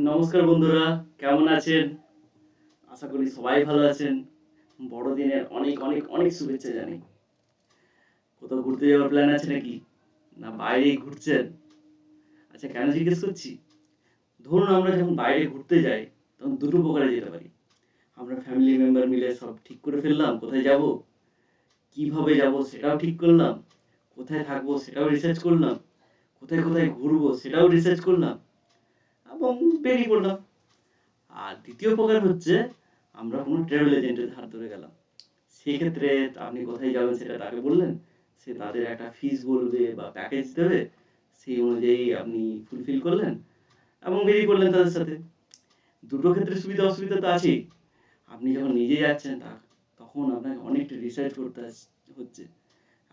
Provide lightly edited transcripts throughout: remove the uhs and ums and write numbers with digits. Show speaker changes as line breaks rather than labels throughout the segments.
নমস্কার বন্ধুরা, কেমন আছেন? আশা করি সবাই ভালো আছেন। বড়দিনের অনেক অনেক অনেক শুভেচ্ছা জানাই। কোথাও ঘুরতে যাওয়ার প্ল্যান আছে নাকি? না বাইরেই ঘুরছেন? আচ্ছা কেন জিজ্ঞেস করছি? ধরুন আমরা যখন বাইরে ঘুরতে যাই, তখন দুটো প্রকারে যেতে পারি। আমরা ফ্যামিলি মেম্বার মিলে সব ঠিক করে ফেললাম কোথায় যাব, কিভাবে যাব সেটাও ঠিক করলাম, কোথায় থাকবো সেটাও রিসার্চ করলাম, কোথায় কোথায় ঘুরবো সেটাও রিসার্চ করলাম এবং বেরিয়ে পড়লাম। আর দ্বিতীয় প্রকার হচ্ছে আমরা কোনো ট্রাভেল এজেন্টের ধার ধরে গেলাম। সেক্ষেত্রে আপনি কোথায় যাবেন সেটা তাকে বললেন, সে তাদের একটা ফিস বলবে বা প্যাকেজ দেবে, সেই অনুযায়ী আপনি ফুলফিল করলেন এবং বেরিয়ে পড়লেন তাদের সাথে। দুটো ক্ষেত্রে সুবিধা অসুবিধা তো আছেই। আপনি যখন নিজে যাচ্ছেন তখন আপনাকে অনেকটা রিসার্চ করতে হচ্ছে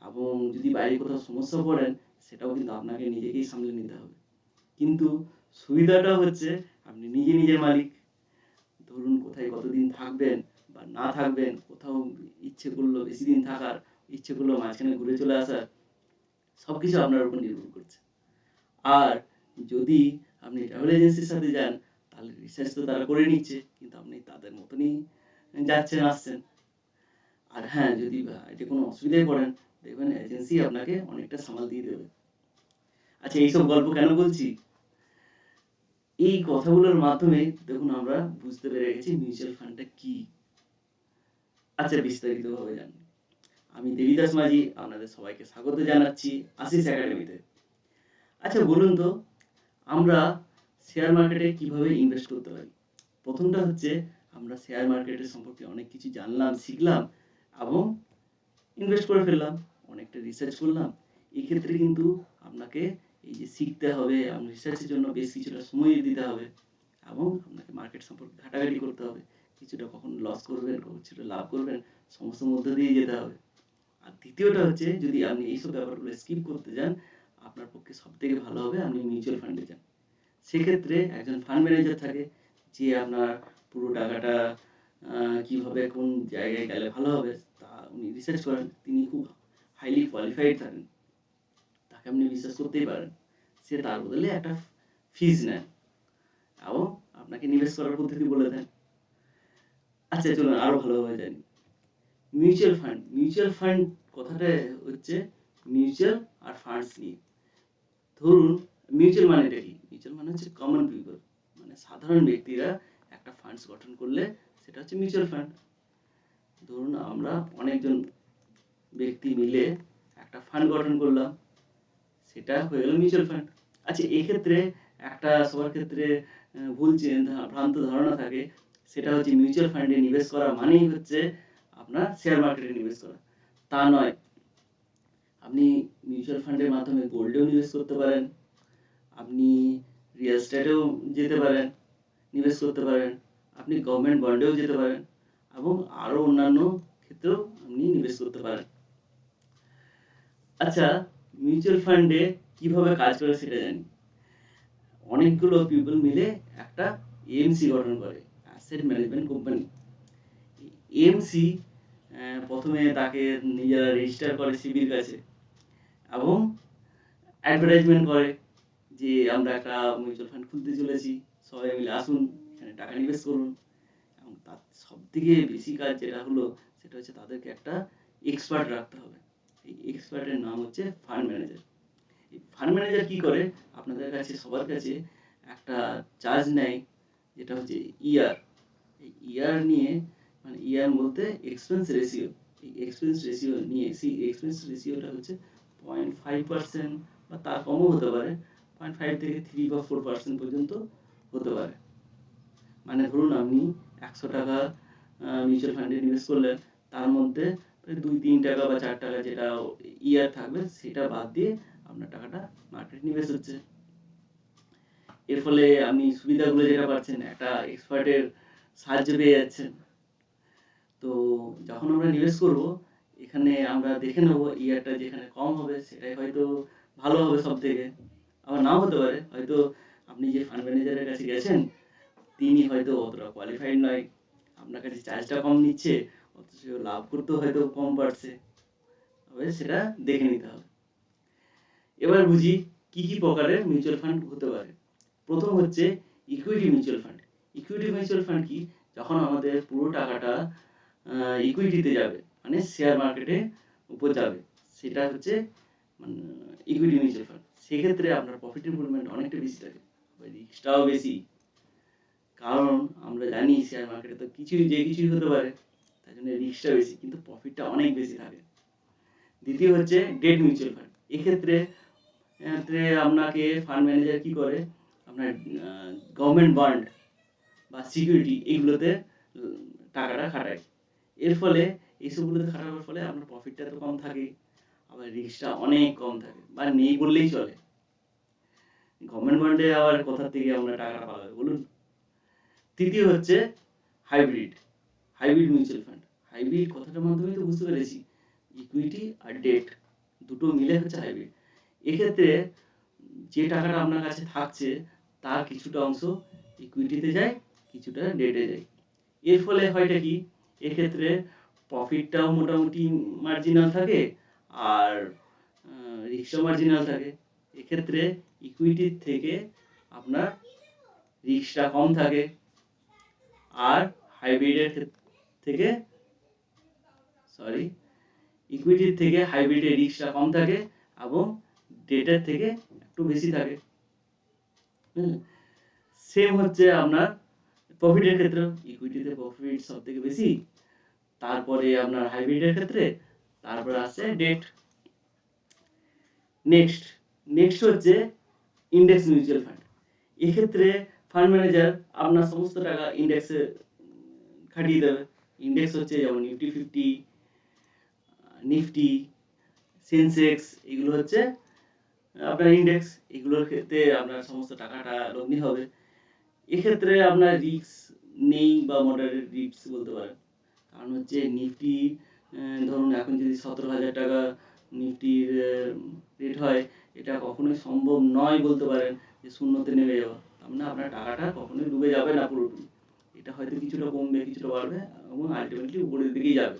এবং যদি বাইরে কোথাও সমস্যা পড়েন সেটাও কিন্তু আপনাকে নিজেকেই সামলে নিতে হবে। কিন্তু সুবিধাটা হচ্ছে আপনি নিজে নিজের মালিক। ধরুন কোথায় কতদিন থাকবেন বা না থাকবেন, কোথাও ইচ্ছে করলো বেশি দিন থাকার, ইচ্ছে করলো মাঝখানে ঘুরে চলে আসার, সবকিছু আপনার উপর নির্ভর করছে। আর যদি আপনি ট্রাভেল এজেন্সির সাথে যান তাহলে রিসার্চ তো তারা করে নিচ্ছে, কিন্তু আপনি তাদের মতনই যাচ্ছেন আসছেন। আর হ্যাঁ, যদি এটা কোনো অসুবিধায় পড়েন, দেখবেন এজেন্সি আপনাকে অনেকটা সামাল দিয়ে দেবে। আচ্ছা এইসব গল্প কেন বলছি? এই কথাগুলোর মাধ্যমে দেখুন আমরা বুঝতে পেরে গেছি মিউচুয়াল ফান্ডটা কি। আচ্ছা বিস্তারিতভাবে জানবো। আমি দেবিদাস মাঝি আপনাদের সবাইকে স্বাগত জানাচ্ছি আশিস একাডেমিতে। আচ্ছা বলুন তো, আমরা শেয়ার মার্কেটে কিভাবে ইনভেস্ট করতে পারি? প্রথমটা হচ্ছে আমরা শেয়ার মার্কেটের সম্পর্কে অনেক কিছু জানলাম, শিখলাম এবং ইনভেস্ট করে ফেললাম, অনেকটা রিসার্চ করলাম। এক্ষেত্রে কিন্তু আপনাকে এই যে শিখতে হবে এবং রিসার্চের জন্য বেশ কিছুটা সময় দিতে হবে এবং আপনাকে মার্কেট সম্পর্কে ঘাটাঘাটি করতে হবে। কিছুটা কখন লস করবেন, কিছুটা লাভ করবেন, সমস্ত মধ্য দিয়ে যেতে হবে। আর দ্বিতীয়টা হচ্ছে যদি আপনি এইসব ব্যাপারগুলো স্কিপ করতে যান, আপনার পক্ষে সবথেকে ভালো হবে আপনি মিউচুয়াল ফান্ডে যান। সেক্ষেত্রে একজন ফান্ড ম্যানেজার থাকে, যে আপনার পুরো টাকাটা কিভাবে কোন জায়গায় গেলে ভালো হবে তা উনি রিসার্চ করেন। তিনি খুব হাইলি কোয়ালিফাইড থাকেন, তাকে আপনি বিশ্বাস করতেই পারেন। সে তার বদলে একটা ফিজ নেন এবং আপনাকে নিবেশ করার পদ্ধতি বলে দেন। আচ্ছা চলুন আরো ভালোভাবে জানি। মিউচুয়াল ফান্ড কথাটা হচ্ছে মিউচুয়াল আর ফান্ডস নিয়ে। ধরুন মিউচুয়াল মানেটা কি? মিউচুয়াল মানে হচ্ছে কমন পিপল, মানে সাধারণ ব্যক্তিরা একটা ফান্ডস গঠন করলে সেটা হচ্ছে মিউচুয়াল ফান্ড। ধরুন আমরা অনেকজন ব্যক্তি মিলে একটা ফান্ড গঠন করলাম, সেটা হয়ে গেল মিউচুয়াল ফান্ড। আচ্ছা এক্ষেত্রে একটা সবার ক্ষেত্রে ভুল ভ্রান্ত ধারণা থাকে, সেটা হচ্ছে মিউচুয়াল ফান্ডে নিবেশ করা মানেই হচ্ছে আপনার শেয়ার মার্কেটে নিবেশ করা। তা নয়। আপনি মিউচুয়াল ফান্ডের মাধ্যমে গোল্ডেও নিবেশ করতে পারেন, আপনি রিয়েল এস্টেটেও যেতে পারেন, নিবেশ করতে পারেন, আপনি গভর্নমেন্ট বন্ডেও যেতে পারেন এবং আরো অন্যান্য ক্ষেত্রেও আপনি নিবেশ করতে পারেন। আচ্ছা মিউচুয়াল ফান্ডে কিভাবে কাজ করে সেটা জানি। অনেকগুলো পিপল মিলে একটা এএমসি গঠন করে, অ্যাসেট ম্যানেজমেন্ট কোম্পানি। এএমসি প্রথমে তাকে নিজেরা রেজিস্টার করে সিবির কাছে এবং অ্যাডভার্টাইজমেন্ট করে যে আমরা একটা মিউচুয়াল ফান্ড খুলতে চলেছি, সবাই মিলে আসুন, এখানে টাকা নিবেশ করুন। এবং তার সব থেকে বেশি কাজ যেটা হলো সেটা হচ্ছে তাদেরকে একটা এক্সপার্ট রাখতে হবে। এই এক্সপার্টের নাম হচ্ছে ফান্ড ম্যানেজার। এই ফান্ড ম্যানেজার কি করে, আপনাদের কাছে সবার কাছে একটা চার্জ নেয়, যেটা হচ্ছে ইয়ার। এই ইয়ার নিয়ে, মানে ইয়ার বলতে এক্সপেন্স রেশিও, এই এক্সপেন্স রেশিও নিয়ে, সেই এক্সপেন্স রেশিওটা হচ্ছে 0.5% বা তার কমও হতে পারে, 0.5 থেকে 3 বা 4% পর্যন্ত হতে পারে। মানে ধরুন আপনি 100 টাকা মিউচুয়াল ফান্ডে নিবেশ করলেন, তার মধ্যে 2-3 টাকা বা 4 টাকা যেটা ইয়ার থাকবে সেটা বাদ দিয়ে আপনার টাকাটা মার্কেট নিবেশ হচ্ছে। এর ফলে আপনি সুবিধাগুলো যেটা পাচ্ছেন, একটা এক্সপার্টের সাহায্য পেয়ে যাচ্ছেন। তো যখন আমরা নিবেশ করব, এখানে আমরা দেখে নেব ইয়ারটা যেখানে কম হবে সেটাই হয়তো ভালো হবে সব থেকে, আবার নাও হতে পারে। হয়তো আপনি যে ফান্ড ম্যানেজারের কাছে গেছেন তিনি হয়তো অতটা কোয়ালিফাইড নয়, আপনার কাছে চার্জটা কম নিচ্ছে, অথচ লাভ করতেও হয়তো কম পারছে। তবে সেটা দেখে নিতে হবে। এবার বুঝি কি কি প্রকারের মিউচুয়াল ফান্ড হতে পারে। প্রথম হচ্ছে equity mutual fund. Equity mutual fund কি? যখন আমাদের পুরো টাকাটা ইকুইটিতে যাবে, মানে শেয়ার মার্কেটে উপর যাবে, সেটা হচ্ছে মানে ইকুইটি মিউচুয়াল ফান্ড। সেক্ষেত্রে আপনার প্রফিটের পরিমাণ অনেকটা বেশি থাকে, রিস্কটাও বেশি। কারণ আমরা জানি শেয়ার মার্কেটে তো কিছুই হতে পারে, তাই জন্য রিস্কটা বেশি, কিন্তু প্রফিটটা অনেক বেশি থাকে। দ্বিতীয় হচ্ছে ডেট মিউচুয়াল ফান্ড। এক্ষেত্রে আপনাকে ফান্ড ম্যানেজার কি করে, আপনার গভর্নমেন্ট বন্ড বা সিকিউরিটি এইগুলোতে টাকাটা খাটায়। এর ফলে এইসবগুলোতে খাটানোর ফলে আপনার প্রফিটটা তো কম থাকে, আবার রিস্কটা অনেক কম থাকে, বা নেই বললেই চলে। গভর্নমেন্ট বন্ডে আবার কোথা থেকে আমরা টাকাটা পাবো বলুন? তৃতীয় হচ্ছে হাইব্রিড মিউচুয়াল ফান্ড। হাইব্রিড কথাটার মাধ্যমে তো বুঝতে পেরেছি, ইকুইটি আর ডেট দুটো মিলে হচ্ছে হাইব্রিড। এক্ষেত্রে যে টাকাটা আপনার কাছে থাকছে তার কিছুটা অংশ ইকুইটিতে যায়, কিছুটা ডেটে যায়। এর ফলে হয়টা কি, এক্ষেত্রে প্রফিটটাও মোটামুটি মার্জিনাল থাকে, আর রিস্কও মার্জিনাল থাকে। এক্ষেত্রে ইকুইটির থেকে আপনার রিস্কটা কম থাকে, আর হাইব্রিডের থেকে ইকুইটির থেকে হাইব্রিডের রিস্কটা কম থাকে, এবং ডেটের থেকে একটু বেশি থাকে। সেম হচ্ছে আপনার প্রফিটের ক্ষেত্রে, ইকুইটিতে প্রফিট সব থেকে বেশি, তারপরে আপনার হাইব্রিডের ক্ষেত্রে, তারপরে আসছে ডেট। নেক্সট হচ্ছে ইন্ডেক্স মিউচুয়াল ফান্ড। এক্ষেত্রে ফান্ড ম্যানেজার আপনার সমস্ত টাকা ইন্ডেক্সে খাটিয়ে দেবে। ইন্ডেক্স হচ্ছে যেমন নিফটি 50, নিফটি, সেন্সেক্স, এগুলো হচ্ছে আপনার ইন্ডেক্স। এগুলোর ক্ষেত্রে আপনার সমস্ত টাকাটা লগ্নি হবে। এক্ষেত্রে আপনার রিস্ক নেই, বা মডারেট রিস্ক বলতে পারেন। কারণ হচ্ছে নিফটি, ধরুন এখন যদি 17,000 টাকা নিফটির রেট হয়, এটা কখনোই সম্ভব নয় বলতে পারেন যে শূন্যতে নেমে যাওয়া। তার মানে আপনার টাকাটা কখনোই ডুবে যাবে না পুরোপুরি, এটা হয়তো কিছুটা কমবে, কিছুটা বাড়বে, এবং আলটিমেটলি উপরের দিকেই যাবে।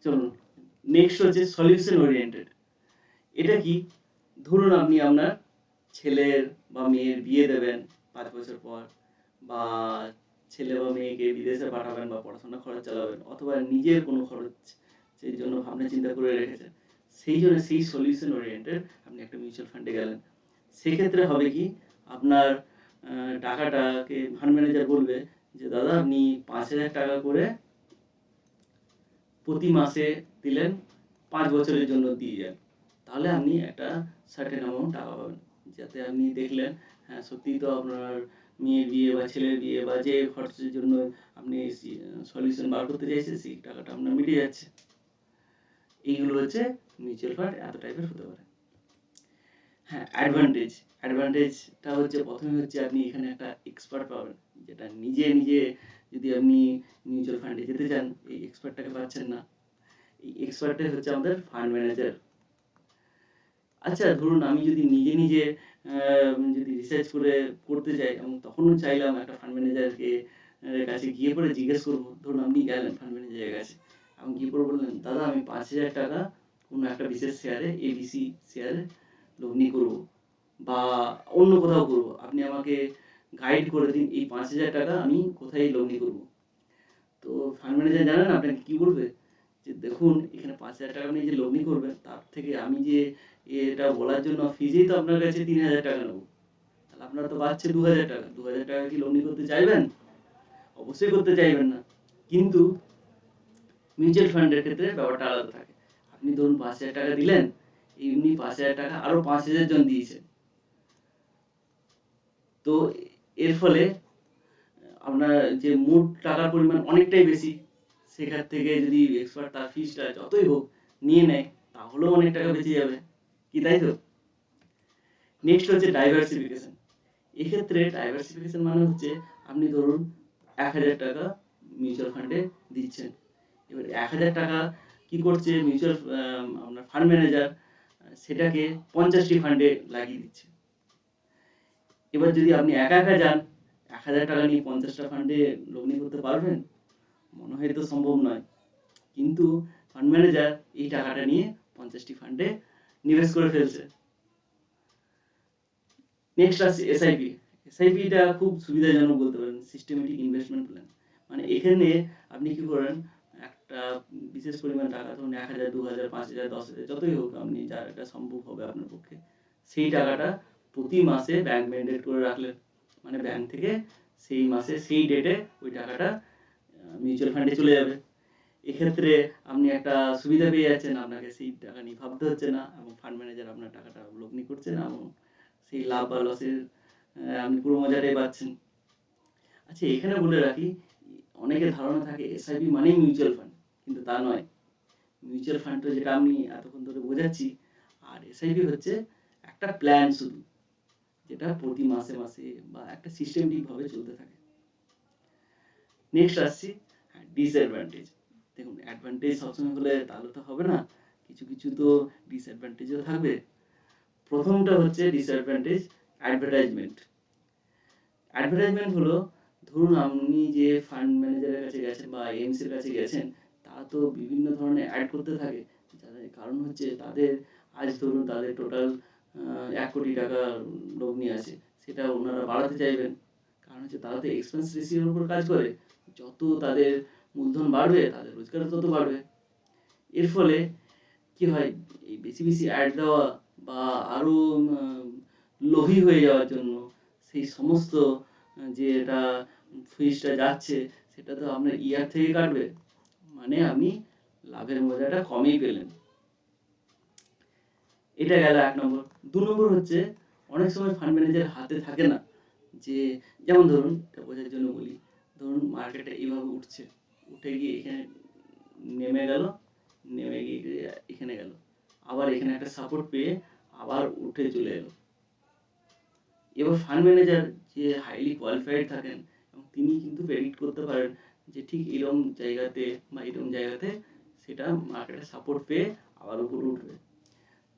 চলুন, নেক্সট হচ্ছে সলিউশন ওরিয়েন্টেড। এটা কি? ধরুন আপনি আপনার ছেলের বা মেয়ের বিয়ে দেবেন 5 বছর পর, বা ছেলে বা মেয়েকে বিদেশে পাঠাবেন, বা পড়াশোনা খরচ চালাবেন, অথবা নিজের কোনো খরচ সেই জন্য ভাবনা চিন্তা করে রেখেছেন। সেই জন্য সেই সলিউশন ওরিয়েন্টেড আপনি একটা মিউচুয়াল ফান্ডে গেলেন। সেক্ষেত্রে হবে কি, আপনার টাকাটাকে ফান্ড ম্যানেজার বলবে যে দাদা আপনি 5,000 টাকা করে প্রতি মাসে দিলেন, 5 বছরের জন্য দিয়ে যান। তাহলে আপনি একটা সার্টেন অ্যামাউন্ট টাকা পাবেন, যাতে আপনি দেখলেন হ্যাঁ সত্যিই তো আপনার মেয়ের বিয়ে বা ছেলের বিয়ে বা যে খরচের জন্য আপনি সলিউশন বার করতে চাইছেন, সেই টাকাটা আপনার মিটে যাচ্ছে। এইগুলো হচ্ছে মিউচুয়াল ফান্ড, এত টাইপের হতে পারে। হ্যাঁ, অ্যাডভান্টেজটা হচ্ছে, প্রথমে হচ্ছে আপনি এখানে একটা এক্সপার্ট পাবেন, যেটা নিজে যদি আপনি মিউচুয়াল ফান্ডে যেতে চান, এই এক্সপার্টটাকে পাচ্ছেন না। এই এক্সপার্টটাই হচ্ছে আমাদের ফান্ড ম্যানেজার। আচ্ছা, ধরুন আমি যদি নিজে যদি রিসার্চ করে করতে চাই, এবং তখনও চাইলাম একটা ফান্ড ম্যানেজারকে কাছে গিয়ে পরে জিজ্ঞেস করবো। ধরুন আপনি গেলেন ফান্ড ম্যানেজারের কাছে, এবং গিয়ে পরে বললেন দাদা আমি 5,000 টাকা কোনো একটা বিশেষ শেয়ারে, এবিসি শেয়ারে লগ্নি করবো, বা অন্য কোথাও করবো, আপনি আমাকে গাইড করে দিন এই 5,000 টাকা আমি কোথায় লগ্নি করবো। তো ফান্ড ম্যানেজার জানেন আপনাকে কি বলবে, যে দেখুন এখানে 5,000 টাকা আপনি যে লগ্নি করবেন, তার থেকে আমি যে এটা বলার জন্য ফিজেই তো আপনার কাছে 3,000 টাকা নেবো, তাহলে আপনার তো বাড়ছে 2,000 টাকা। 2,000 টাকা কি লগ্নি করতে চাইবেন? অবশ্যই করতে চাইবেন না। কিন্তু মিউচুয়াল ফান্ডের ক্ষেত্রে ব্যাপারটা আলাদা থাকে। আপনি ধরুন 5,000 টাকা দিলেন, এমনি 5,000 টাকা আরো 5,000 জন দিয়েছে, তো এর ফলে আপনার যে মোট টাকার পরিমাণ অনেকটাই বেশি। সেখান থেকে যদি এক্সপার্ট তার ফিসটা যতই হোক নিয়ে নেয়, তাহলেও অনেক টাকা বেঁচে যাবে, কি তাই তো? নেক্সট হচ্ছে ডাইভার্সিফিকেশন। এক্ষেত্রে ডাইভার্সিফিকেশন মানে হচ্ছে, আপনি ধরুন 1,000 টাকা মিউচুয়াল ফান্ডে দিচ্ছেন। এবার 1,000 টাকা কি করছে মিউচুয়াল আপনার ফান্ড ম্যানেজার, সেটাকে 50টি ফান্ডে লাগিয়ে দিচ্ছে। এবার যদি আপনি একা যান, 1,000 টাকা নিয়ে 50টা ফান্ডে লগ্নি করতে পারবেন? মনে হয় তো সম্ভব নয়। কিন্তু ফান্ড ম্যানেজার এই টাকাটা নিয়ে 50টি ফান্ডে নিবেশ করে ফেলছে। নেক্সট আসছে এসআইপি। এসআইপিটা খুব সুবিধাজনক বলতে পারেন, সিস্টেমেটিক ইনভেস্টমেন্ট প্ল্যান। মানে এখানে আপনি কি করেন, একটা বিশেষ পরিমাণ টাকা, ধরুন 1,000, 2,000, 5,000, 10,000 যতই হোক, আপনি যার এটা সম্ভব হবে আপনার পক্ষে, সেই টাকাটা প্রতি মাসে ব্যাংক ম্যান্ডেট করে রাখলেন। মানে ব্যাংক থেকে সেই মাসে সেই ডেটে ওই টাকাটা মিউচুয়াল ফান্ডে চলে যাবে। এক্ষেত্রে আপনি একটা সুবিধা পেয়ে যাচ্ছেন, আপনাকে সেই টাকা নিয়ে ভাবতে হচ্ছে না, এবং ফান্ড ম্যানেজার আপনার টাকাটা লগ্নি করছে না, এবং সেই লাভ বা লসের আপনি পুরো মজাটাই পাচ্ছেন। আচ্ছা, এখানে বলে রাখি, অনেকের ধারণা থাকে এসআইপি মানেই মিউচুয়াল ফান্ড, কিন্তু তা নয়। মিউচুয়াল ফান্ডটা যেটা আমি এতক্ষণ ধরে বোঝাচ্ছি, আর এসআইপি হচ্ছে একটা প্ল্যান শুধু, যেটা প্রতি মাসে মাসে বা একটা সিস্টেমেটিক ভাবে চলতে থাকে। নেক্সট আসছি ডিসঅ্যাডভান্টেজ। দেখুন, অ্যাডভান্টেজ সবসময় হলে তাহলে তো হবে না, কিছু কিছু তো ডিসঅ্যাডভান্টেজও থাকবে। প্রথমটা হচ্ছে ডিসঅ্যাডভান্টেজ, অ্যাডভার্টাইজমেন্ট। অ্যাডভার্টাইজমেন্ট হলো, ধরুন আপনি যে ফান্ড ম্যানেজারের কাছে গেছেন বা এমসির কাছে গেছেন, তারা তো বিভিন্ন ধরনের অ্যাড করতে থাকে। যাদের কারণ হচ্ছে তাদের, আজ ধরুন তাদের টোটাল 1 কোটি টাকা লগ্নি আছে, সেটা ওনারা বাড়াতে চাইবেন। কারণ হচ্ছে তারা তো এক্সপেন্স রেশিওর উপর কাজ করে, যত তাদের মূলধন বাড়বে তাদের রোজগার তত বাড়বে। এর ফলে কি হয়, এই বেশি বেশি অ্যাড দেওয়া বা আরো লোভী হয়ে যাওয়ার জন্য সেই সমস্ত যে এটা ফিসটা যাচ্ছে, সেটা তো আপনার ইয়ার থেকে কাটবে, মানে আপনি লাভের মজাটা কমই পেলেন। এটা গেল 1 নম্বর। 2 নম্বর হচ্ছে, অনেক সময় ফান্ড ম্যানেজার হাতে থাকে না, যে যেমন ধরুন, এটা বোঝার জন্য বলি, ধরুন মার্কেটে এইভাবে উঠছে, উঠে গিয়ে এখানে নেমে গেল, নেমে গিয়ে এখানে গেল, আবার এখানে একটা সাপোর্ট পেয়ে আবার উঠে চলে এলো। এবার ফান্ড ম্যানেজার যে হাইলি কোয়ালিফাইড থাকেন, এবং তিনি কিন্তু প্রেডিক্ট করতে পারেন যে ঠিক এরকম জায়গাতে বা এরকম জায়গাতে সেটা মার্কেটে সাপোর্ট পেয়ে আবার উপরে উঠবে।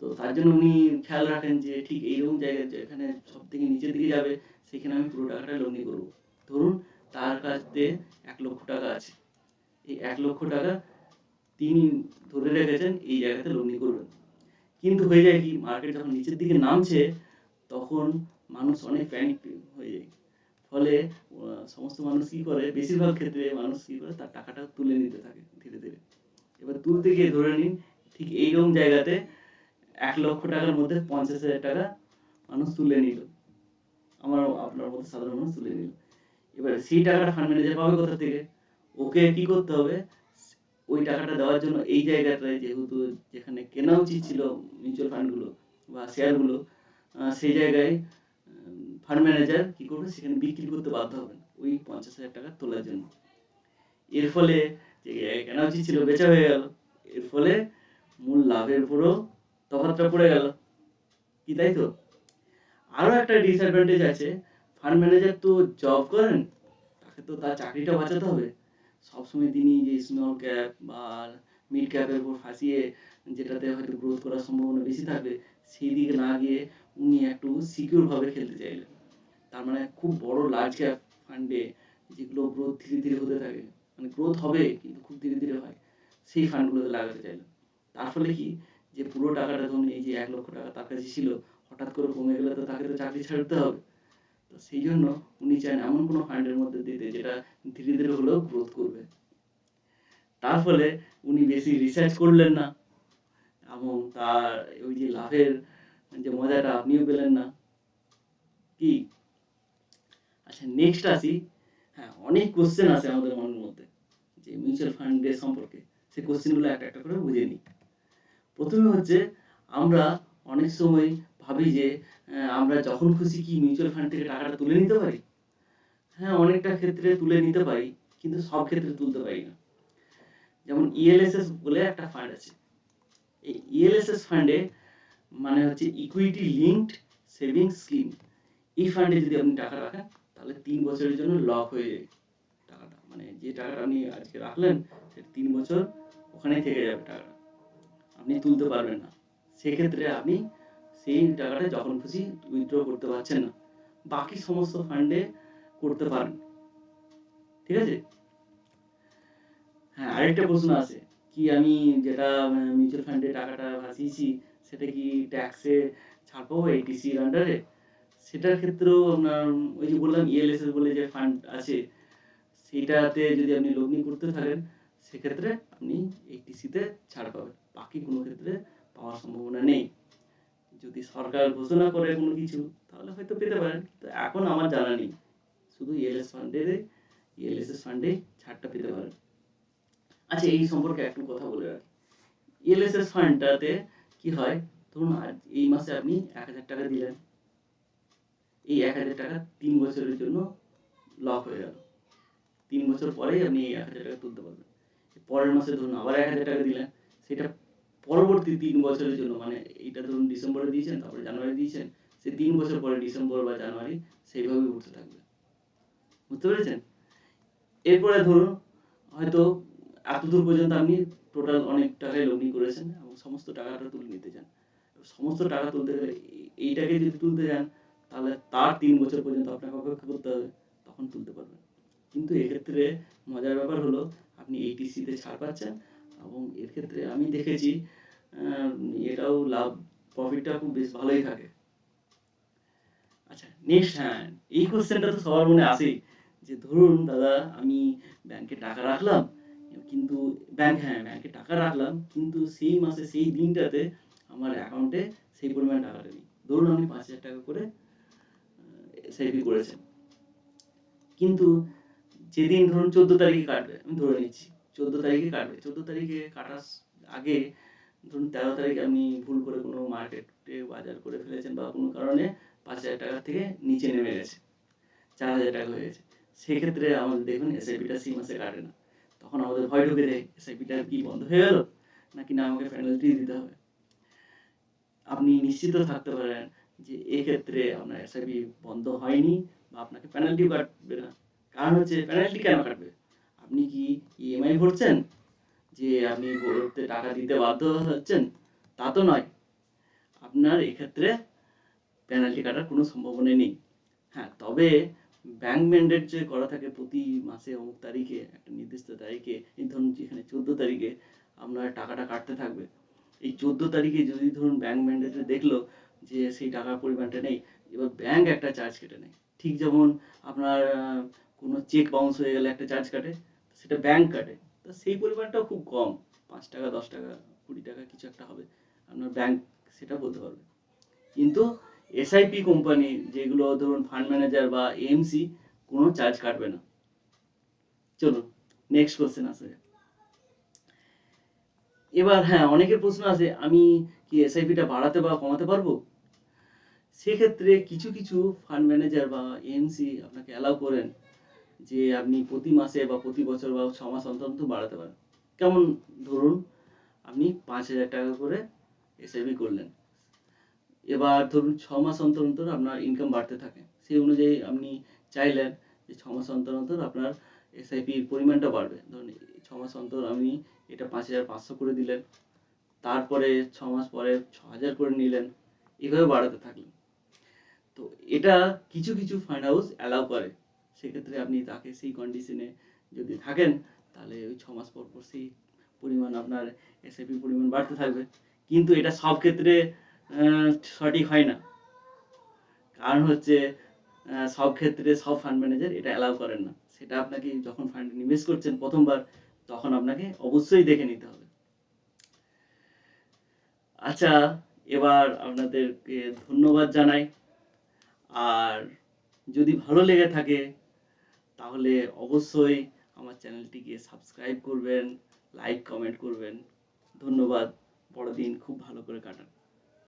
তো তার জন্য উনি খেয়াল রাখেন যে ঠিক এইরকম জায়গায় যেখানে সব থেকে নিচের দিকে যাবে, সেখানে আমি পুরো টাকাটা লগ্নি করবো। ধরুন তার কাছে 1 লক্ষ টাকা আছে, এই 1 লক্ষ টাকা তিনি ধরে রেখেছেন এই জায়গাতে লগ্নি করবেন। কিন্তু হয়ে যায় কি, মার্কেট যখন নিচের দিকে নামছে, তখন মানুষ অনেক প্যানিক হয়ে যায়। ফলে সমস্ত মানুষ কি করে, বেশিরভাগ ক্ষেত্রে মানুষ কি করে, তার টাকাটা তুলে নিতে থাকে ধীরে ধীরে। এবার তুলতে গিয়ে ধরে নিন ঠিক এইরকম জায়গাতে 1 লক্ষ টাকার মধ্যে 50,000 টাকা মানুষ তুলে নিল, আপনার মধ্যে সাধারণ মানুষ তুলে নিল। এবার সেই টাকাটা ফান্ড ম্যানেজার পাবে কোথা থেকে? ওকে কি করতে হবে, ওই টাকাটা দেওয়ার জন্য এই জায়গাটায়, যেহেতু যেখানে কেনা উচিত ছিল মিউচুয়াল ফান্ডগুলো বা শেয়ারগুলো, সেই জায়গায় ফান্ড ম্যানেজার কি করবে, সেখানে বিক্রি করতে বাধ্য হবেন ওই 50,000 টাকা তোলার জন্য। এর ফলে যে কেনা উচিত ছিল বেচা হয়ে গেল, এর ফলে মূল লাভের উপরও তফাৎটা পড়ে গেল, কি তাই তো? আরো একটা ডিসঅ্যাডভান্টেজ আছে, ফান্ড ম্যানেজার তো জব করেন, তাকে তো তার চাকরিটা বাঁচাতে হবে। সবসময় তিনি যে স্মল ক্যাপ বা মিড ক্যাপের উপর ফাঁসিয়ে, যেটাতে হয়তো গ্রোথ করার সম্ভাবনা বেশি থাকবে, সেই দিকে না গিয়ে উনি একটু সিকিউর ভাবে খেলতে চাইলেন। তার মানে খুব বড় লার্জ ক্যাপ ফান্ডে, যেগুলো গ্রোথ ধীরে ধীরে হতে থাকে, মানে গ্রোথ হবে কিন্তু খুব ধীরে ধীরে হয়, সেই ফান্ডগুলোতে লাগাতে চাইলেন। তার ফলে কি, যে পুরো টাকাটা ধরুন এই যে 1 লক্ষ টাকা তার কাছে ছিল, হঠাৎ করে কমে গেলে তো তাকে তো চাকরি ছাড়তে হবে। তো সেই জন্য উনি চান এমন কোনো ফান্ডের মধ্যে দিতে, যেটা ধীরে ধীরে হলেও গ্রোথ করবে। তার ফলে উনি বেশি রিসার্চ করলেন না, এবং তার ওই যে লাভের যে মজাটা আপনিও পেলেন না, কি? আচ্ছা, নেক্সট আসি। হ্যাঁ, অনেক কোশ্চেন আছে আমাদের মনের মধ্যে যে মিউচুয়াল ফান্ডের সম্পর্কে, সেই কোশ্চেনগুলো একটা একটা করে বুঝে নিই। প্রথমে হচ্ছে, আমরা অনেক সময় ভাবি যে আমরা যখন খুশি কি মিউচুয়াল ফান্ড থেকে টাকাটা তুলে নিতে পারি। হ্যাঁ, অনেকটা ক্ষেত্রে তুলে নিতে পারি, কিন্তু সব ক্ষেত্রে তুলতে পারি না। যেমন ইএলএসএস বলে একটা ফান্ড আছে, এই ইএলএসএস ফান্ডে মানে হচ্ছে ইকুইটি লিঙ্কড সেভিংস স্কিম। এই ফান্ডে যদি আপনি টাকা রাখেন, তাহলে 3 বছরের জন্য লক হয়ে যায় টাকাটা, মানে যে টাকাটা আপনি আজকে রাখলেন, সেটা 3 বছর ওখানেই থেকে যাবে টাকাটা, আপনি তুলতে পারবেন না। সেক্ষেত্রে আপনি সেই টাকাটা যখন খুশি উইথড্র করতে পারছেন না, বাকি সমস্ত ফান্ডে করতে পারেন। ঠিক আছে? হ্যাঁ, আরেকটা প্রশ্ন আছে, কি আমি যেটা মিউচুয়াল ফান্ডে টাকাটা ভাসিয়েছি, সেটা কি ট্যাক্সে ছাড় পাবো এই টিসির আন্ডারে? সেটার ক্ষেত্রেও আপনার ওই যে বললাম ইএলএসএস বলে যে ফান্ড আছে, সেটাতে যদি আপনি লগ্নি করতে থাকেন সেক্ষেত্রে আপনি এইটিসিতে ছাড় পাবেন, বাকি কোনো ক্ষেত্রে পাওয়ার সম্ভাবনা নেই। যদি সরকার ঘোষণা করে কোনো কিছু তাহলে হয়তো পেতে পারেন, কিন্তু এখন আমার জানা নেই। শুধু ইএলএসএস ফান্ডে ছাড়টা পেতে পারেন। আচ্ছা, এই সম্পর্কে একটু কথা বলে রাখি। ইএলএসএস ফান্ডটাতে কি হয়, ধরুন এই মাসে আপনি 1,000 টাকা দিলেন, এই 1,000 টাকা 3 বছরের জন্য লক হয়ে গেল। 3 বছর পরেই আপনি এই 1,000 টাকা তুলতে পারবেন। পরের মাসে ধরুন আবার 1,000 টাকা দিলেন, সেটা পরবর্তী 3 বছরের জন্য, মানে এটা ধরুন ডিসেম্বরে দিয়েছেন, তারপরে জানুয়ারি দিয়েছেন, সেই 3 বছর পরে ডিসেম্বর বা জানুয়ারি সেইভাবেই উঠতে থাকবে। বুঝতে পেরেছেন? এরপরে ধরুন হয়তো এতদূর পর্যন্ত আপনি টোটাল অনেক টাকাই লগ্নি করেছেন এবং সমস্ত টাকাটা তুলে নিতে চান। সমস্ত টাকা তুলতে গেলে এইটাকে যদি তুলতে যান তাহলে তার 3 বছর পর্যন্ত আপনাকে অপেক্ষা করতে হবে, তখন তুলতে পারবেন। কিন্তু এক্ষেত্রে মজার ব্যাপার হলো আপনি এইটিসিতে ছাড় পাচ্ছেন, এবং এর ক্ষেত্রে আমি দেখেছি এটাও লাভ, প্রফিটটা খুব বেশ ভালোই থাকে। আচ্ছা, নেক্সট, হ্যাঁ, এই কোশ্চেনটা তো সবার মনে আসেই, যে ধরুন দাদা আমি ব্যাংকে টাকা রাখলাম, কিন্তু ব্যাংকে টাকা রাখলাম, কিন্তু সেই মাসে সেই দিনটাতে আমার অ্যাকাউন্টে সেই পরিমাণ টাকাটা নেই। ধরুন আপনি 5,000 টাকা করে এসআইপি করেছেন, কিন্তু যেদিন ধরুন 14 তারিখে কাটবে, আমি ধরে নিচ্ছি 14 তারিখে কাটবে, 14 তারিখে কাটার আগে ধরুন 13 তারিখে আপনি ভুল করে কোনো মার্কেটে বাজার করে ফেলেছেন বা কোনো কারণে 5,000 টাকা থেকে নিচে নেমে গেছে, 4,000 টাকা হয়ে গেছে, সেক্ষেত্রে আমাদের দেখুন এসআইপিটা সেই মাসে কাটে না। তখন আমাদের ভয় ঢুকে যায়, এসআইপিটা কি বন্ধ হয়ে গেল, নাকি না আমাকে পেনাল্টি দিতে হবে। আপনি নিশ্চিত থাকতে পারেন যে এক্ষেত্রে আপনার এসআইপি বন্ধ হয়নি বা আপনাকে পেনাল্টিও কাটবে না। কারণ হচ্ছে পেনাল্টি কেন কাটবে? আপনি কি ইএমআই ভরছেন যে আপনি টাকা দিতে বাধ্য হচ্ছেন? তা তো নয়। আপনার এক্ষেত্রে পেনাল্টি কাটার কোনো সম্ভাবনা নেই। হ্যাঁ, তবে ব্যাংক ম্যান্ডেট যে করা থাকে প্রতি মাসে অমুক তারিখে একটা নির্দিষ্ট তারিখে, এই ধরুন যেখানে 14 তারিখে আপনার টাকাটা কাটতে থাকবে, এই 14 তারিখে যদি ধরুন ব্যাংক ম্যান্ডেটে দেখলো যে সেই টাকার পরিমাণটা নেই, এবার ব্যাংক একটা চার্জ কেটে নেয়। ঠিক যেমন আপনার কোনো চেক বাউন্স হয়ে গেলে একটা চার্জ কাটে, সেটা ব্যাংক কাটে। তো সেই পরিমাণটাও খুব কম, 5 টাকা, 10 টাকা, 20 টাকা কিছু একটা হবে, আপনার ব্যাংক সেটা বলতে পারবে। কিন্তু এসআইপি কোম্পানি যেগুলো ধরুন ফান্ড ম্যানেজার বা এএমসি কোনো চার্জ কাটবে না। চলুন নেক্সট কোশ্চেন আসে। এবার হ্যাঁ, অনেকের প্রশ্ন আছে, আমি কি এসআইপিটা বাড়াতে বা কমাতে পারবো? সেক্ষেত্রে কিছু কিছু ফান্ড ম্যানেজার বা এএমসি আপনাকে অ্যালাউ করেন যে আপনি প্রতি মাসে বা প্রতি বছর বা 6 মাস অন্তর অন্তর বাড়াতে পারেন। কেমন? ধরুন আপনি 5,000 টাকা করে এসআইপি করলেন, এবার ধরুন 6 মাস অন্তর অন্তর আপনার ইনকাম বাড়তে থাকে, সেই অনুযায়ী আপনি চাইলেন যে 6 মাস অন্তর অন্তর আপনার এসআইপির পরিমাণটা বাড়বে। ধরুন 6 মাস অন্তর আপনি এটা 5,500 করে দিলেন, তারপরে 6 মাস পরে 6,000 করে নিলেন, এভাবে বাড়াতে থাকলেন। তো এটা কিছু কিছু ফান্ড হাউস অ্যালাউ করে। সেক্ষেত্রে আপনি তাকে সেই কন্ডিশনে যদি থাকেন তাহলে ওই 6 মাস পর পর সেই পরিমাণ আপনার এসআইপি পরিমাণ বাড়তে থাকবে। কিন্তু এটা সব ক্ষেত্রে সঠিক হয় না। কারণ হচ্ছে সব ক্ষেত্রে সব ফান্ড ম্যানেজার এটা অ্যালাউ করেন না। সেটা আপনাকে যখন ফান্ডে নিবেশ করছেন প্রথমবার, তখন আপনাকে অবশ্যই দেখে নিতে হবে। আচ্ছা, এবার আপনাদেরকে ধন্যবাদ জানাই। আর যদি ভালো লেগে থাকে তাহলে অবশ্যই আমার চ্যানেলটিকে সাবস্ক্রাইব করবেন, লাইক কমেন্ট করবেন। ধন্যবাদ। বড়দিন খুব ভালো করে কাটান।